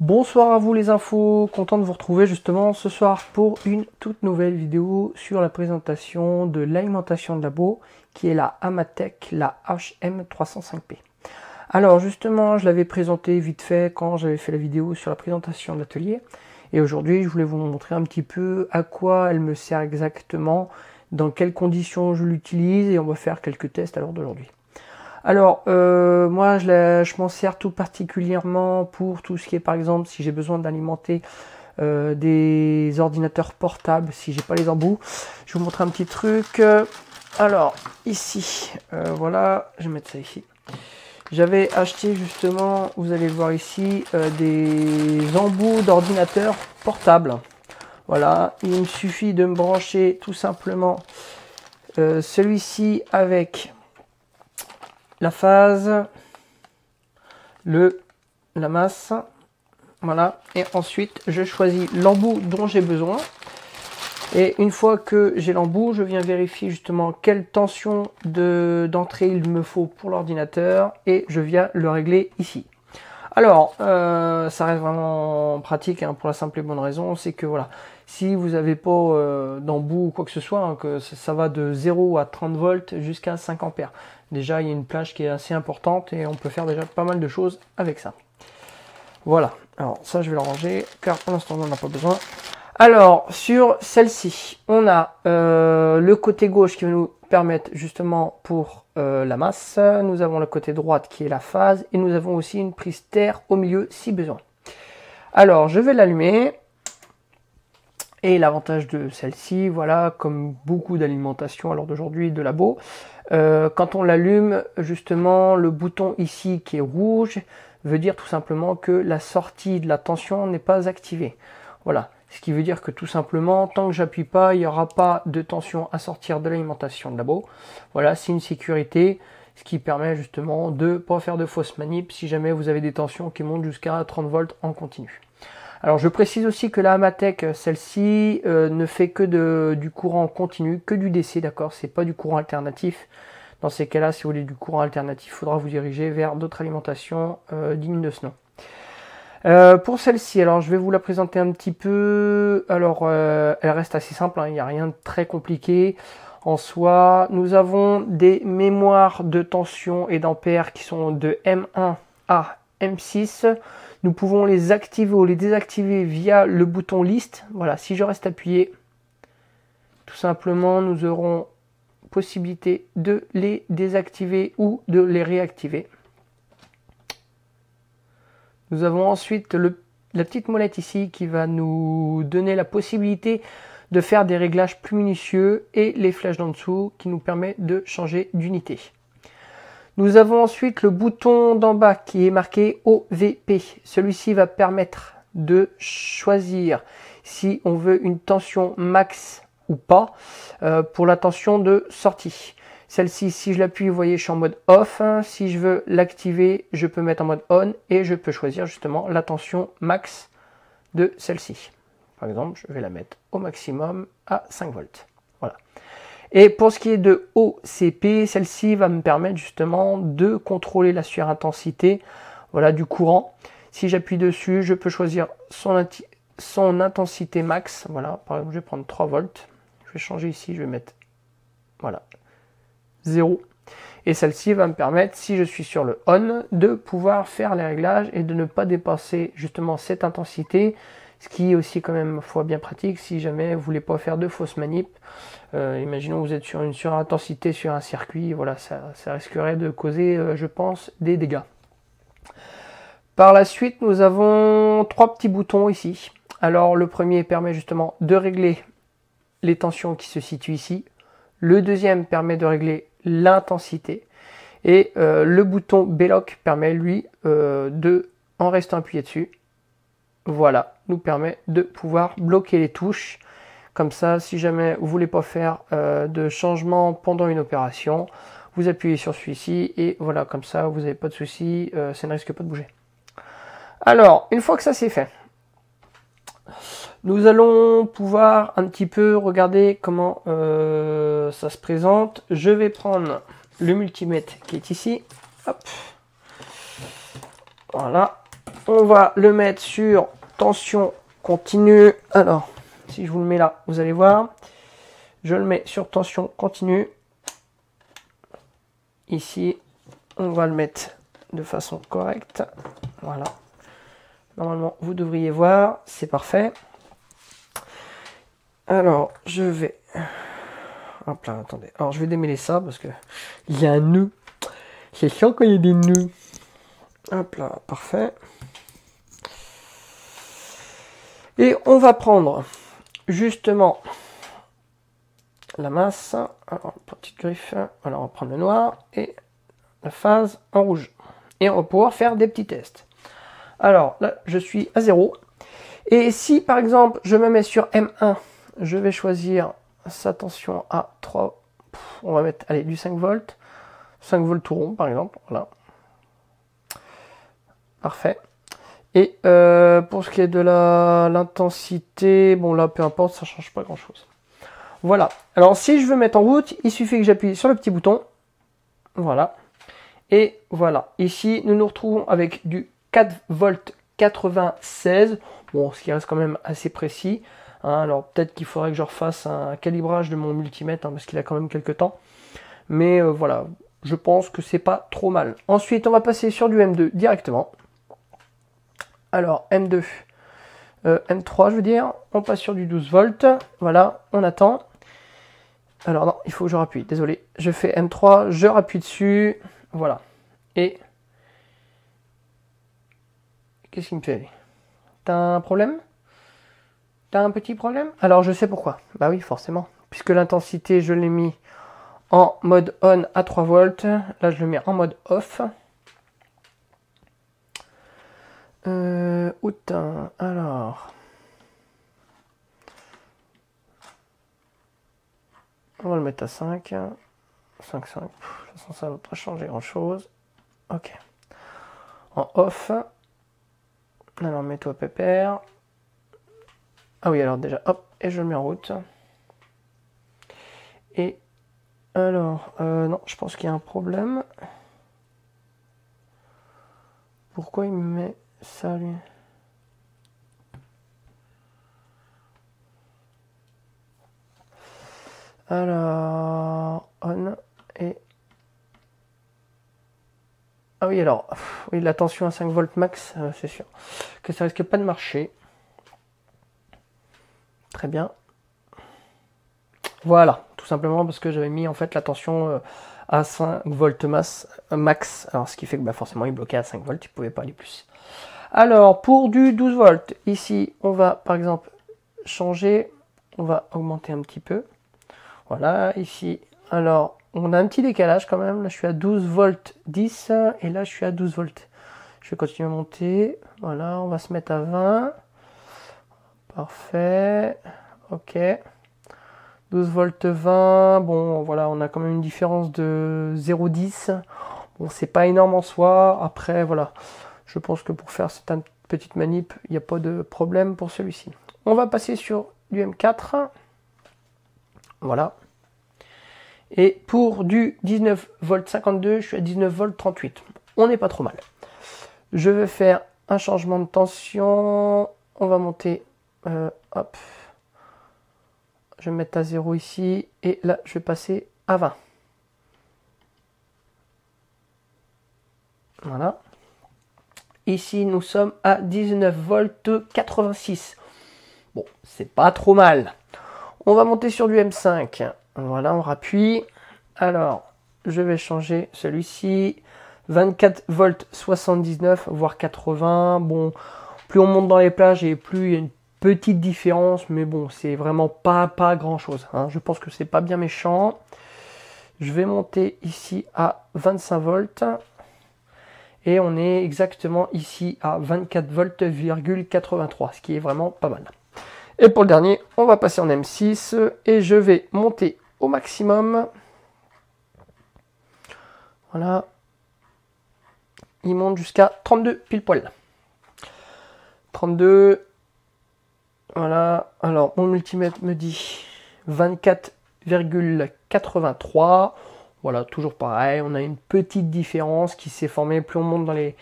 Bonsoir à vous les infos, content de vous retrouver justement ce soir pour une toute nouvelle vidéo sur la présentation de l'alimentation de labo qui est la Amatec, la HM305P. Alors justement, je l'avais présenté vite fait quand j'avais fait la vidéo sur la présentation de l'atelier et aujourd'hui je voulais vous montrer un petit peu à quoi elle me sert exactement, dans quelles conditions je l'utilise et on va faire quelques tests à l'heure d'aujourd'hui. Alors, moi, je m'en sers tout particulièrement pour tout ce qui est, par exemple, si j'ai besoin d'alimenter des ordinateurs portables, si j'ai pas les embouts. Je vais vous montrer un petit truc. Alors, ici, voilà, je vais mettre ça ici. J'avais acheté justement, vous allez le voir ici, des embouts d'ordinateurs portables. Voilà, il me suffit de me brancher tout simplement celui-ci avec la phase, la masse, voilà, et ensuite je choisis l'embout dont j'ai besoin, et une fois que j'ai l'embout, je viens vérifier justement quelle tension d'entrée il me faut pour l'ordinateur, et je viens le régler ici. Alors, ça reste vraiment pratique hein, pour la simple et bonne raison, c'est que voilà, si vous n'avez pas d'embout ou quoi que ce soit, hein, que ça va de 0 à 30 volts jusqu'à 5 ampères. Déjà, il y a une plage qui est assez importante et on peut faire déjà pas mal de choses avec ça. Voilà, alors ça je vais le ranger car pour l'instant on n'en a pas besoin. Alors, sur celle-ci, on a le côté gauche qui va nous permettre justement pour la masse. Nous avons le côté droite qui est la phase et nous avons aussi une prise terre au milieu si besoin. Alors, je vais l'allumer. Et l'avantage de celle-ci, voilà, comme beaucoup d'alimentation à l'heure d'aujourd'hui de labo, quand on l'allume, justement, le bouton ici qui est rouge veut dire tout simplement que la sortie de la tension n'est pas activée. Voilà, ce qui veut dire que tout simplement, tant que j'appuie pas, il n'y aura pas de tension à sortir de l'alimentation de labo. Voilà, c'est une sécurité, ce qui permet justement de ne pas faire de fausses manips si jamais vous avez des tensions qui montent jusqu'à 30 volts en continu. Alors je précise aussi que la Amatec, celle-ci, ne fait que du courant continu, que du DC, d'accord, c'est pas du courant alternatif. Dans ces cas-là, si vous voulez du courant alternatif, il faudra vous diriger vers d'autres alimentations dignes de ce nom. Pour celle-ci, alors je vais vous la présenter un petit peu. Alors elle reste assez simple, hein, il n'y a rien de très compliqué en soi. Nous avons des mémoires de tension et d'ampères qui sont de M1 à M6. Nous pouvons les activer ou les désactiver via le bouton liste. Voilà, si je reste appuyé, tout simplement, nous aurons possibilité de les désactiver ou de les réactiver. Nous avons ensuite la petite molette ici qui va nous donner la possibilité de faire des réglages plus minutieux et les flèches d'en dessous qui nous permet de changer d'unité. Nous avons ensuite le bouton d'en bas qui est marqué OVP. Celui-ci va permettre de choisir si on veut une tension max ou pas pour la tension de sortie. Celle-ci, si je l'appuie, vous voyez, je suis en mode off. Si je veux l'activer, je peux mettre en mode on et je peux choisir justement la tension max de celle-ci. Par exemple, je vais la mettre au maximum à 5 volts. Voilà. Et pour ce qui est de OCP, celle-ci va me permettre justement de contrôler la surintensité, voilà, du courant. Si j'appuie dessus, je peux choisir son intensité max. Voilà, par exemple, je vais prendre 3 volts. Je vais changer ici, je vais mettre, voilà, 0. Et celle-ci va me permettre, si je suis sur le on, de pouvoir faire les réglages et de ne pas dépasser justement cette intensité. Ce qui est aussi quand même fois bien pratique si jamais vous voulez pas faire de fausses manips. Imaginons que vous êtes sur une surintensité sur un circuit, voilà, ça risquerait de causer, je pense, des dégâts. Par la suite, nous avons 3 petits boutons ici. Alors le premier permet justement de régler les tensions qui se situent ici. Le deuxième permet de régler l'intensité. Et le bouton B-Lock permet lui en restant appuyé dessus, voilà, nous permet de pouvoir bloquer les touches. Comme ça, si jamais vous voulez pas faire de changement pendant une opération, vous appuyez sur celui-ci et voilà, comme ça, vous n'avez pas de souci, ça ne risque pas de bouger. Alors, une fois que ça c'est fait, nous allons pouvoir un petit peu regarder comment ça se présente. Je vais prendre le multimètre qui est ici. Hop. Voilà. On va le mettre sur tension continue. Alors, si je vous le mets là, vous allez voir. Je le mets sur tension continue. Ici, on va le mettre de façon correcte. Voilà. Normalement, vous devriez voir. C'est parfait. Alors, je vais... Hop là, attendez. Alors, je vais démêler ça parce que il y a un nœud. C'est chiant quand il y a des nœuds. Hop là, parfait. Et on va prendre justement la masse. Alors, petite griffe. Voilà, on va prendre le noir et la phase en rouge. Et on va pouvoir faire des petits tests. Alors, là, je suis à 0. Et si, par exemple, je me mets sur M1, je vais choisir sa tension à 3. On va mettre, allez, du 5 volts. 5 volts tout rond, par exemple. Voilà. Parfait. Et pour ce qui est de l'intensité, bon là, peu importe, ça change pas grand-chose. Voilà. Alors, si je veux mettre en route, il suffit que j'appuie sur le petit bouton. Voilà. Et voilà. Ici, nous nous retrouvons avec du 4 volts 96. Bon, ce qui reste quand même assez précis. Hein, alors, peut-être qu'il faudrait que je refasse un calibrage de mon multimètre, hein, parce qu'il a quand même quelques temps. Mais voilà, je pense que c'est pas trop mal. Ensuite, on va passer sur du M2 directement. Alors, M2, M3, je veux dire, on passe sur du 12 volts. Voilà, on attend. Alors non, il faut que je rappuie, désolé. Je fais M3, je rappuie dessus. Voilà. Et... Qu'est-ce qu'il me fait? T'as un problème? T'as un petit problème? Alors, je sais pourquoi. Bah oui, forcément. Puisque l'intensité, je l'ai mis en mode on à 3 volts. Là, je le mets en mode off. Alors, on va le mettre à 5. 5, 5. De toute façon, ça ne va pas changer grand chose. Ok. En off. Alors, mets-toi pépère. Ah oui, alors déjà, hop, et je le mets en route. Et alors, non, je pense qu'il y a un problème. Pourquoi il me met ça, lui? Alors, on et... Ah oui, alors, oui, la tension à 5 volts max, c'est sûr que ça risque pas de marcher. Très bien. Voilà, tout simplement parce que j'avais mis en fait la tension à 5 volts max. Alors, ce qui fait que bah, forcément, il bloquait à 5 volts, il ne pouvait pas aller plus. Alors, pour du 12 volts, ici, on va par exemple changer. On va augmenter un petit peu. Voilà, ici, alors, on a un petit décalage quand même. Là, je suis à 12 volts 10 et là, je suis à 12 volts. Je vais continuer à monter. Voilà, on va se mettre à 20. Parfait. Ok. 12 volts 20. Bon, voilà, on a quand même une différence de 0,10. Bon, c'est pas énorme en soi. Après, voilà, je pense que pour faire cette petite manip, il n'y a pas de problème pour celui-ci. On va passer sur du M4. Voilà. Et pour du 19 volts 52, je suis à 19 volts 38. On n'est pas trop mal. Je vais faire un changement de tension. On va monter. Hop. Je vais mettre à 0 ici. Et là, je vais passer à 20. Voilà. Ici, nous sommes à 19 volts 86. Bon, c'est pas trop mal. On va monter sur du M5. Voilà, on rappuie. Alors, je vais changer celui-ci. 24 volts 79, voire 80. Bon, plus on monte dans les plages et plus il y a une petite différence. Mais bon, c'est vraiment pas grand-chose. Hein. Je pense que c'est pas bien méchant. Je vais monter ici à 25 volts. Et on est exactement ici à 24 volts,83, ce qui est vraiment pas mal. Et pour le dernier, on va passer en M6 et je vais monter au maximum. Voilà. Il monte jusqu'à 32 pile poil. 32. Voilà. Alors, mon multimètre me dit 24,83. Voilà, toujours pareil. On a une petite différence qui s'est formée. Plus on monte dans les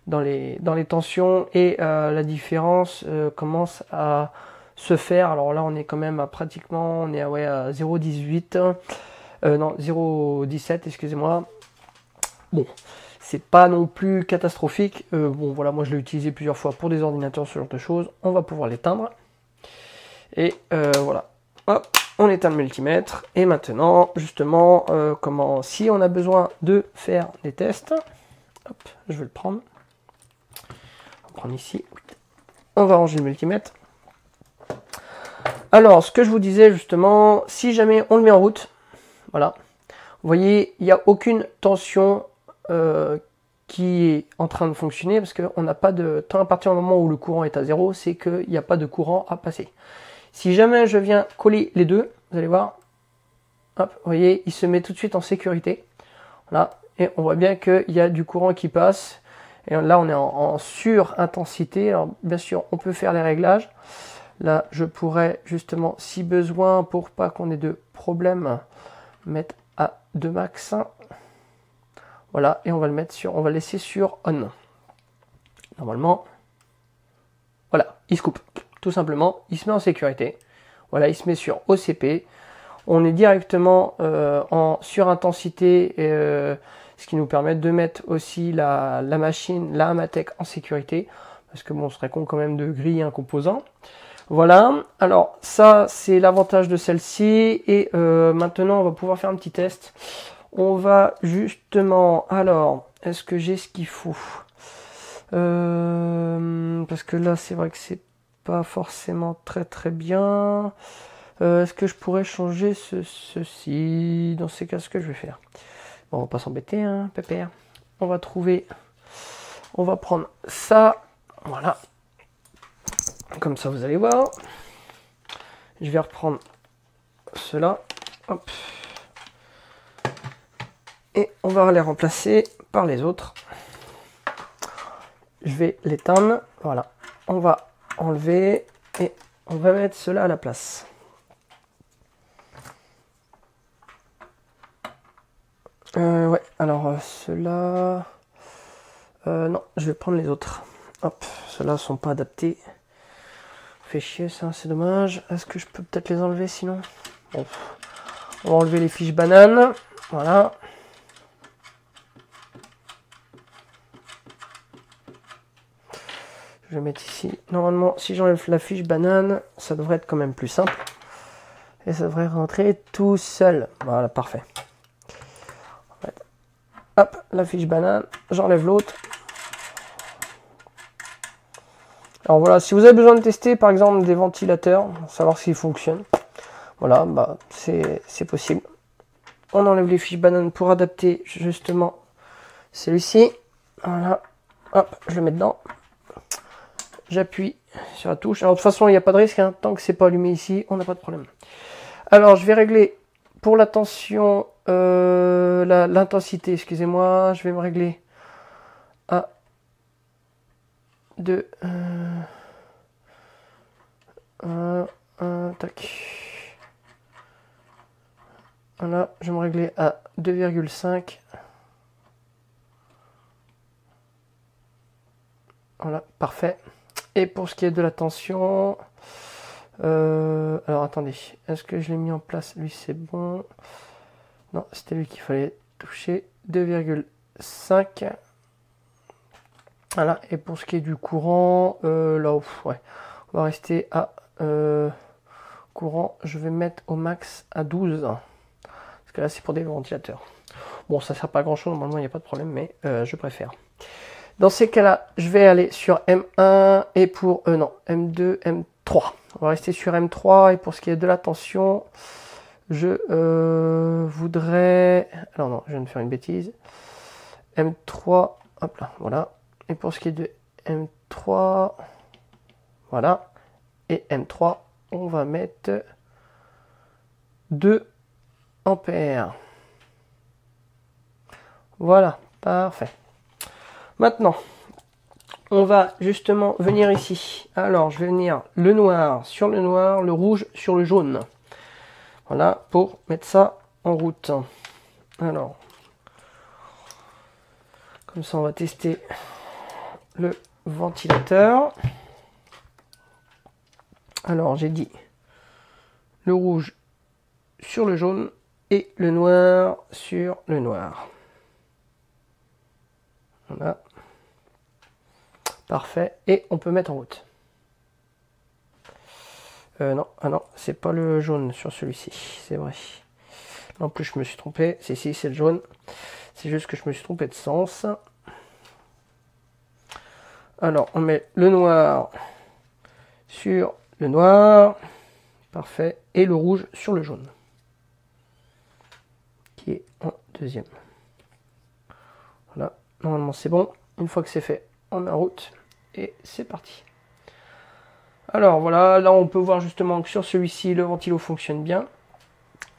dans les tensions, et la différence commence à se faire. Alors là on est quand même à pratiquement, on est à, ouais, à 0,18, non 0,17 excusez-moi. Bon, c'est pas non plus catastrophique. Bon voilà, moi je l'ai utilisé plusieurs fois pour des ordinateurs, ce genre de choses. On va pouvoir l'éteindre. Et voilà, hop, on éteint le multimètre. Et maintenant, justement, si on a besoin de faire des tests, hop, je vais le prendre. On va prendre ici. On va ranger le multimètre. Alors, ce que je vous disais justement, si jamais on le met en route, voilà, vous voyez, il n'y a aucune tension qui est en train de fonctionner, parce qu'on n'a pas de temps à partir du moment où le courant est à 0, c'est qu'il n'y a pas de courant à passer. Si jamais je viens coller les deux, vous allez voir, hop, vous voyez, il se met tout de suite en sécurité. Voilà, et on voit bien qu'il y a du courant qui passe. Et là, on est en sur-intensité. Alors, bien sûr, on peut faire les réglages. Là, je pourrais justement, si besoin, pour pas qu'on ait de problème, mettre à 2 max. Voilà, et on va le mettre sur, on va le laisser sur on. Normalement, voilà, il se coupe. Tout simplement, il se met en sécurité. Voilà, il se met sur OCP. On est directement en surintensité, ce qui nous permet de mettre aussi la machine, la Amatec en sécurité. Parce que bon, on serait con quand même de griller un composant. Voilà, alors ça c'est l'avantage de celle-ci. Et maintenant on va pouvoir faire un petit test. On va justement, alors, est-ce que j'ai ce qu'il faut? Parce que là c'est vrai que c'est pas forcément très bien. Est-ce que je pourrais changer ceci? Dans ces cas, ce que je vais faire. Bon, on va pas s'embêter, hein, pépère. On va trouver, on va prendre ça, voilà. Comme ça, vous allez voir. Je vais reprendre cela, hop. Et on va les remplacer par les autres. Je vais l'éteindre, voilà. On va enlever et on va mettre cela à la place. Ouais, alors ceux-là... non, je vais prendre les autres. Hop, ceux-là sont pas adaptés. Fait chier ça, c'est dommage. Est-ce que je peux peut-être les enlever sinon? Bon, on va enlever les fiches bananes. Voilà. Je vais mettre ici. Normalement, si j'enlève la fiche banane, ça devrait être quand même plus simple. Et ça devrait rentrer tout seul. Voilà, parfait. Hop, la fiche banane, j'enlève l'autre. Alors voilà, si vous avez besoin de tester par exemple des ventilateurs, savoir s'ils fonctionnent, voilà, bah c'est possible. On enlève les fiches bananes pour adapter justement celui-ci. Voilà, hop, je le mets dedans. J'appuie sur la touche. Alors de toute façon, il n'y a pas de risque, hein, tant que c'est pas allumé ici, on n'a pas de problème. Alors je vais régler pour la tension, l'intensité, excusez-moi, je vais me régler à 2, 1, tac. Voilà, je vais me régler à 2,5. Voilà, parfait. Et pour ce qui est de la tension, alors attendez, est-ce que je l'ai mis en place? Lui c'est bon. Non, c'était lui qu'il fallait toucher. 2,5. Voilà, et pour ce qui est du courant, là, ouais, on va rester à courant. Je vais mettre au max à 12. Parce que là, c'est pour des ventilateurs. Bon, ça sert pas à grand chose, normalement, il n'y a pas de problème, mais je préfère. Dans ces cas-là, je vais aller sur M1 et pour, non, M2, M3. On va rester sur M3 et pour ce qui est de la tension, je voudrais... Alors non, je viens de faire une bêtise. M3, hop là, voilà. Et pour ce qui est de M3, voilà. Et M3, on va mettre 2 ampères. Voilà, parfait. Maintenant, on va justement venir ici. Alors, je vais venir le noir sur le noir, le rouge sur le jaune. Voilà, pour mettre ça en route. Alors, comme ça, on va tester le ventilateur. Alors j'ai dit le rouge sur le jaune et le noir sur le noir. Voilà. Parfait. Et on peut mettre en route. Non, ah non, c'est pas le jaune sur celui-ci, c'est vrai. En plus, je me suis trompé. Si, c'est le jaune. C'est juste que je me suis trompé de sens. Alors, on met le noir sur le noir. Parfait. Et le rouge sur le jaune. Qui est en deuxième. Voilà. Normalement, c'est bon. Une fois que c'est fait, on met en route. Et c'est parti. Alors, voilà. Là, on peut voir justement que sur celui-ci, le ventilo fonctionne bien.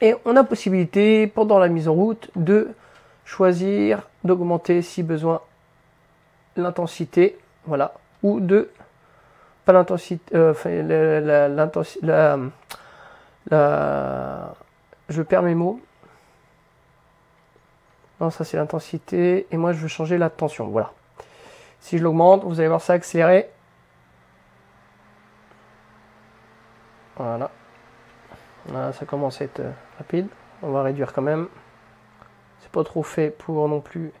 Et on a possibilité, pendant la mise en route, de choisir d'augmenter, si besoin, l'intensité, voilà, ou de, pas l'intensité, je perds mes mots. Non, ça c'est l'intensité, et moi je veux changer la tension, voilà. Si je l'augmente, vous allez voir ça accélérer. Voilà. Là, ça commence à être rapide. On va réduire quand même. C'est pas trop fait pour non plus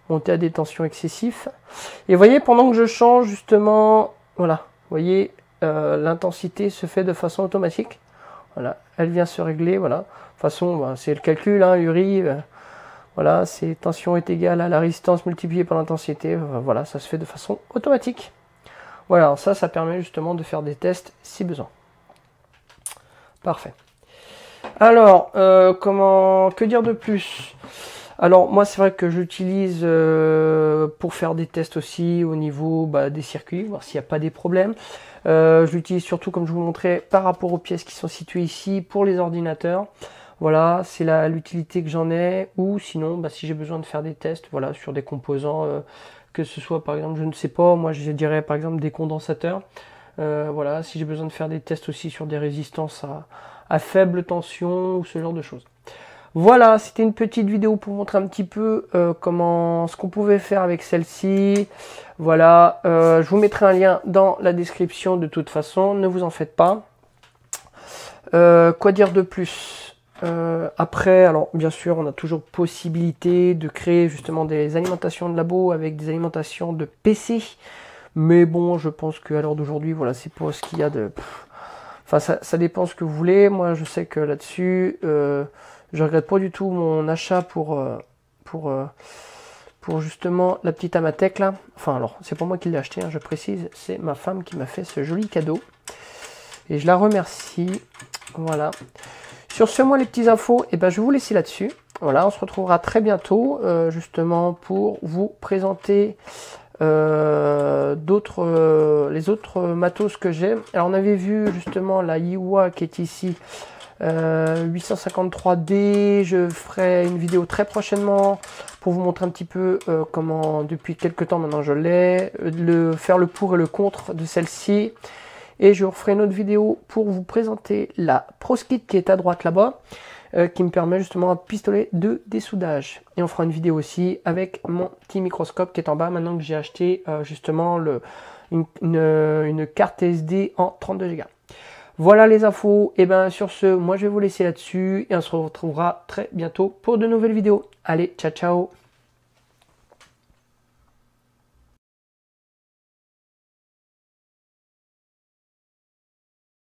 monter à des tensions excessives. Et vous voyez, pendant que je change justement, voilà, vous voyez, l'intensité se fait de façon automatique. Voilà, elle vient se régler. Voilà, de toute façon, bah, c'est le calcul, hein, URI. Voilà, c'est tension est égale à la résistance multipliée par l'intensité. Voilà, ça se fait de façon automatique. Voilà, ça permet justement de faire des tests si besoin. Parfait. Alors, que dire de plus? Alors, moi, c'est vrai que j'utilise pour faire des tests aussi au niveau des circuits, voir s'il n'y a pas des problèmes. Je l'utilise surtout, comme je vous montrais, par rapport aux pièces qui sont situées ici pour les ordinateurs. Voilà, c'est l'utilité que j'en ai. Ou sinon, si j'ai besoin de faire des tests, voilà, sur des composants, que ce soit par exemple, je ne sais pas, moi je dirais par exemple des condensateurs. Voilà, si j'ai besoin de faire des tests aussi sur des résistances à faible tension ou ce genre de choses. Voilà, c'était une petite vidéo pour montrer un petit peu ce qu'on pouvait faire avec celle-ci. Voilà, je vous mettrai un lien dans la description de toute façon, ne vous en faites pas. Quoi dire de plus? Après, alors bien sûr, on a toujours possibilité de créer justement des alimentations de labo avec des alimentations de PC. Mais bon, je pense qu'à l'heure d'aujourd'hui, voilà, c'est pas ce qu'il y a de... Enfin, ça dépend ce que vous voulez. Moi, je sais que là-dessus, je regrette pas du tout mon achat pour justement la petite Amatec là. Enfin, alors, c'est pas moi qui l'ai acheté, hein, je précise. C'est ma femme qui m'a fait ce joli cadeau. Et je la remercie. Voilà. Sur ce, moi, les petits infos, je vais vous laisser là-dessus. Voilà, on se retrouvera très bientôt, justement, pour vous présenter les autres matos que j'ai. Alors on avait vu justement la Yiwa qui est ici, 853D. Je ferai une vidéo très prochainement pour vous montrer un petit peu comment depuis quelques temps maintenant je l'ai, faire le pour et le contre de celle-ci. Et je referai une autre vidéo pour vous présenter la ProSkit qui est à droite là-bas, qui me permet justement un pistolet de dessoudage. Et on fera une vidéo aussi avec mon petit microscope qui est en bas maintenant que j'ai acheté justement une carte SD en 32 Go. Voilà les infos. Et sur ce, moi je vais vous laisser là-dessus et on se retrouvera très bientôt pour de nouvelles vidéos. Allez, ciao ciao.